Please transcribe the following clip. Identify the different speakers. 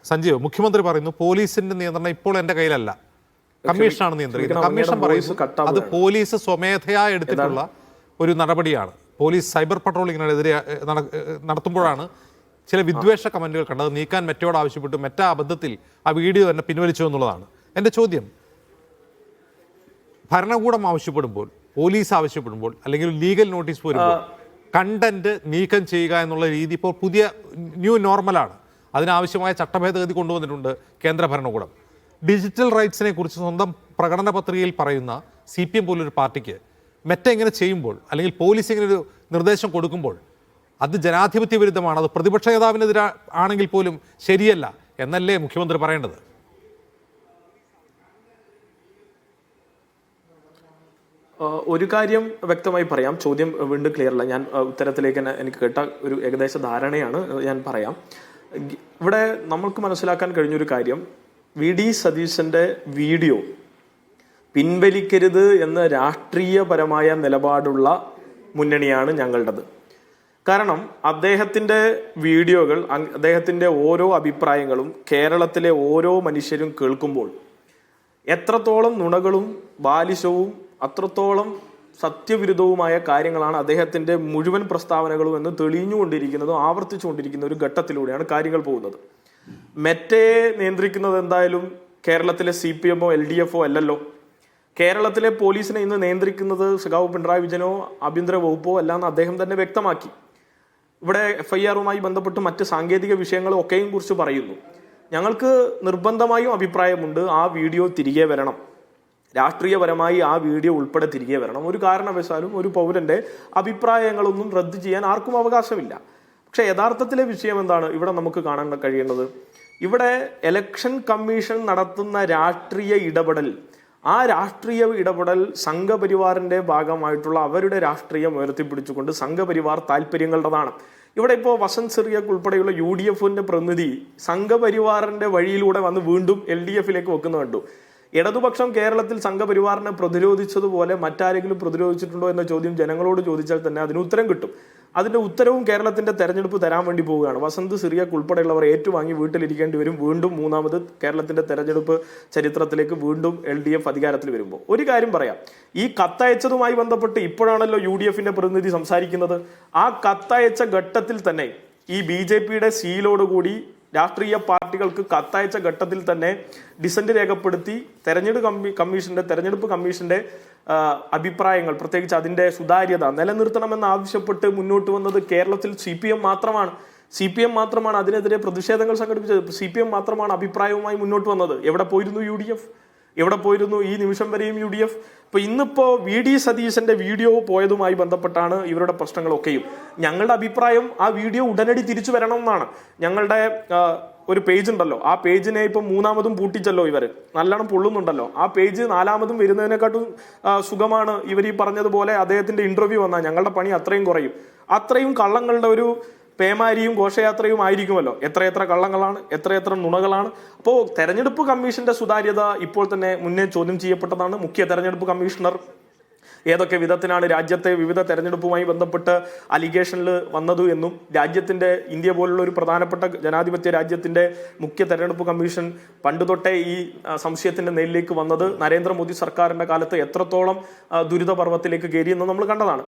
Speaker 1: സഞ്ജീവ്, മുഖ്യമന്ത്രി പറയുന്നു പോലീസിന്റെ നിയന്ത്രണം ഇപ്പോൾ എന്റെ കയ്യിലല്ല, കമ്മീഷനാണ് നിയന്ത്രിക്കുന്നത്. കമ്മീഷൻ പറയുന്നു അത് പോലീസ് സ്വമേധയാ എടുത്തിട്ടുള്ള ഒരു നടപടിയാണ്. പോലീസ് സൈബർ പട്രോളിങ്ങിനെതിരെ നടത്തുമ്പോഴാണ് ചില വിദ്വേഷ കമന്റുകൾ കണ്ടത്. നീക്കാൻ മെറ്റയോട് ആവശ്യപ്പെട്ടു, മെറ്റ അബദ്ധത്തിൽ ആ വീഡിയോ തന്നെ പിൻവലിച്ചു എന്നുള്ളതാണ് എൻ്റെ ചോദ്യം. ഭരണകൂടം ആവശ്യപ്പെടുമ്പോൾ, പോലീസ് ആവശ്യപ്പെടുമ്പോൾ, അല്ലെങ്കിൽ ലീഗൽ നോട്ടീസ് വരുമ്പോൾ കണ്ടന്റ് നീക്കം ചെയ്യുക എന്നുള്ള രീതി ഇപ്പോൾ പുതിയ ന്യൂ നോർമലാണ്. അതിനാവശ്യമായ ചട്ടഭേദഗതി കൊണ്ടുവന്നിട്ടുണ്ട് കേന്ദ്ര ഭരണകൂടം. ഡിജിറ്റൽ റൈറ്റ്സിനെ കുറിച്ച് സ്വന്തം പ്രകടന പത്രികയിൽ പറയുന്ന CPM പോലൊരു പാർട്ടിക്ക് മെറ്റ ഇങ്ങനെ ചെയ്യുമ്പോൾ, അല്ലെങ്കിൽ പോലീസ് ഇങ്ങനെ ഒരു നിർദ്ദേശം കൊടുക്കുമ്പോൾ അത് ജനാധിപത്യ വിരുദ്ധമാണ്, അത് പ്രതിപക്ഷ നേതാവിനെതിരെ ആണെങ്കിൽ പോലും ശരിയല്ല എന്നല്ലേ മുഖ്യമന്ത്രി പറയേണ്ടത്?
Speaker 2: ഒരു കാര്യം വ്യക്തമായി പറയാം, ചോദ്യം വീണ്ടും ക്ലിയർ അല്ല. ഞാൻ ഉത്തരത്തിലേക്ക് തന്നെ എനിക്ക് കേട്ട ഒരു ഏകദേശ ധാരണയാണ് ഞാൻ പറയാം. ഇവിടെ നമ്മൾക്ക് മനസ്സിലാക്കാൻ കഴിഞ്ഞൊരു കാര്യം, VD സതീശന്റെ വീഡിയോ പിൻവലിക്കരുത് എന്ന രാഷ്ട്രീയപരമായ നിലപാടുള്ള മുന്നണിയാണ് ഞങ്ങളുടേത്. കാരണം അദ്ദേഹത്തിൻ്റെ വീഡിയോകൾ, അദ്ദേഹത്തിൻ്റെ ഓരോ അഭിപ്രായങ്ങളും കേരളത്തിലെ ഓരോ മനുഷ്യരും കേൾക്കുമ്പോൾ എത്രത്തോളം നുണകളും ബാലിശവും അത്രത്തോളം സത്യവിരുദ്ധവുമായ കാര്യങ്ങളാണ് അദ്ദേഹത്തിൻ്റെ മുഴുവൻ പ്രസ്താവനകളും എന്ന് തെളിഞ്ഞുകൊണ്ടിരിക്കുന്നതും ആവർത്തിച്ചുകൊണ്ടിരിക്കുന്ന ഒരു ഘട്ടത്തിലൂടെയാണ് കാര്യങ്ങൾ പോകുന്നത്. മെറ്റയെ നിയന്ത്രിക്കുന്നത് എന്തായാലും കേരളത്തിലെ CPM-ഓ LDF-ഓ അല്ലല്ലോ. കേരളത്തിലെ പോലീസിനെ ഇന്ന് നിയന്ത്രിക്കുന്നത് സഖാവ് പിണറായി വിജയനോ ആഭ്യന്തര വകുപ്പോ അല്ലാന്ന് അദ്ദേഹം തന്നെ വ്യക്തമാക്കി. ഇവിടെ FIR-മായി ബന്ധപ്പെട്ട് മറ്റ് സാങ്കേതിക വിഷയങ്ങളും ഒക്കെയും കുറിച്ച് പറയുന്നു. ഞങ്ങൾക്ക് നിർബന്ധമായും അഭിപ്രായമുണ്ട്, ആ വീഡിയോ തിരികെ വരണം, രാഷ്ട്രീയപരമായി ആ വീഡിയോ ഉൾപ്പെടെ തിരികെ വരണം. ഒരു കാരണവശാലും ഒരു പൗരന്റെ അഭിപ്രായങ്ങളൊന്നും റദ്ദ് ചെയ്യാൻ ആർക്കും അവകാശമില്ല. പക്ഷെ യഥാർത്ഥത്തിലെ വിഷയം എന്താണ് ഇവിടെ നമുക്ക് കാണാൻ കഴിയേണ്ടത്? ഇവിടെ ഇലക്ഷൻ കമ്മീഷൻ നടത്തുന്ന രാഷ്ട്രീയ ഇടപെടൽ, ആ രാഷ്ട്രീയ ഇടപെടൽ സംഘപരിവാറിന്റെ ഭാഗമായിട്ടുള്ള അവരുടെ രാഷ്ട്രീയം ഉയർത്തിപ്പിടിച്ചുകൊണ്ട് സംഘപരിവാർ താല്പര്യങ്ങളുടേതാണ്. ഇവിടെ ഇപ്പോൾ വസന്ത് സിറിയക്ക് ഉൾപ്പെടെയുള്ള UDF-ന്റെ പ്രതിനിധി സംഘപരിവാറിന്റെ വഴിയിലൂടെ വന്ന് വീണ്ടും LDF-ലേക്ക് വെക്കുന്ന കണ്ടു. ഇടതുപക്ഷം കേരളത്തിൽ സംഘപരിവാറിനെ പ്രതിരോധിച്ചതുപോലെ മറ്റാരെങ്കിലും പ്രതിരോധിച്ചിട്ടുണ്ടോ എന്ന ചോദ്യം ജനങ്ങളോട് ചോദിച്ചാൽ തന്നെ അതിന് ഉത്തരം കിട്ടും. അതിന്റെ ഉത്തരവും കേരളത്തിന്റെ തെരഞ്ഞെടുപ്പ് തരാൻ വേണ്ടി പോവുകയാണ്. വസന്ത് സിറിയക്ക് ഉൾപ്പെടെയുള്ളവർ ഏറ്റുവാങ്ങി വീട്ടിലിരിക്കേണ്ടി വരും. വീണ്ടും മൂന്നാമത് കേരളത്തിന്റെ തെരഞ്ഞെടുപ്പ് ചരിത്രത്തിലേക്ക് വീണ്ടും LDF അധികാരത്തിൽ വരുമ്പോൾ ഒരു കാര്യം പറയാം, ഈ കത്തയച്ചതുമായി ബന്ധപ്പെട്ട് ഇപ്പോഴാണല്ലോ UDF-ന്റെ പ്രതിനിധി സംസാരിക്കുന്നത്. ആ കത്തയച്ച ഘട്ടത്തിൽ തന്നെ ഈ BJP-യുടെ സീലോടുകൂടി രാഷ്ട്രീയ പാർട്ടികൾക്ക് കത്തയച്ച ഘട്ടത്തിൽ തന്നെ ഡിസന്റ് രേഖപ്പെടുത്തി തെരഞ്ഞെടുപ്പ് കമ്മീഷന്റെ അഭിപ്രായങ്ങൾ, പ്രത്യേകിച്ച് അതിന്റെ സുതാര്യത നിലനിർത്തണമെന്ന് ആവശ്യപ്പെട്ട് മുന്നോട്ട് വന്നത് കേരളത്തിൽ CPM മാത്രമാണ്. അതിനെതിരെ പ്രതിഷേധങ്ങൾ സംഘടിപ്പിച്ചത് CPM മാത്രമാണ് അഭിപ്രായവുമായി മുന്നോട്ട് വന്നത്. എവിടെ പോയിരുന്നു UDF? എവിടെ പോയിരുന്നു ഈ നിമിഷം വരെയും UDF? ഇപ്പൊ ഇന്നിപ്പോ VD സതീശന്റെ വീഡിയോ പോയതുമായി ബന്ധപ്പെട്ടാണ് ഇവരുടെ പ്രശ്നങ്ങളൊക്കെയും. ഞങ്ങളുടെ അഭിപ്രായം ആ വീഡിയോ ഉടനടി തിരിച്ചു വരണം എന്നാണ്. ഞങ്ങളുടെ ഒരു പേജ് ഉണ്ടല്ലോ, ആ പേജിനെ ഇപ്പം മൂന്നാമതും പൂട്ടിച്ചല്ലോ ഇവര്, നല്ലോണം പൊള്ളുന്നുണ്ടല്ലോ. ആ പേജ് നാലാമതും വരുന്നതിനെക്കാട്ടും സുഖമാണ് ഇവർ ഈ പറഞ്ഞതുപോലെ അദ്ദേഹത്തിന്റെ ഇന്റർവ്യൂ വന്നാൽ ഞങ്ങളുടെ പണി അത്രയും കുറയും. അത്രയും കള്ളങ്ങളുടെ ഒരു പേമാരിയും ഘോഷയാത്രയും ആയിരിക്കുമല്ലോ. എത്രയെത്ര കള്ളങ്ങളാണ്, എത്രയെത്ര നുണകളാണ്. അപ്പോൾ തെരഞ്ഞെടുപ്പ് കമ്മീഷന്റെ സുതാര്യത ഇപ്പോൾ തന്നെ മുന്നേ ചോദ്യം ചെയ്യപ്പെട്ടതാണ്. മുഖ്യ തെരഞ്ഞെടുപ്പ് കമ്മീഷണർ ഏതൊക്കെ വിധത്തിനാണ് രാജ്യത്തെ വിവിധ തെരഞ്ഞെടുപ്പുമായി ബന്ധപ്പെട്ട് അലിഗേഷനിൽ വന്നത് എന്നും, രാജ്യത്തിന്റെ ഇന്ത്യ പോലുള്ള ഒരു പ്രധാനപ്പെട്ട ജനാധിപത്യ രാജ്യത്തിന്റെ മുഖ്യ തെരഞ്ഞെടുപ്പ് കമ്മീഷൻ പണ്ട് തൊട്ടേ ഈ സംശയത്തിന്റെ നേരിലേക്ക് വന്നത് നരേന്ദ്രമോദി സർക്കാരിന്റെ കാലത്ത് എത്രത്തോളം ദുരിതപർവ്വത്തിലേക്ക് കയറിയെന്ന് നമ്മൾ കണ്ടതാണ്.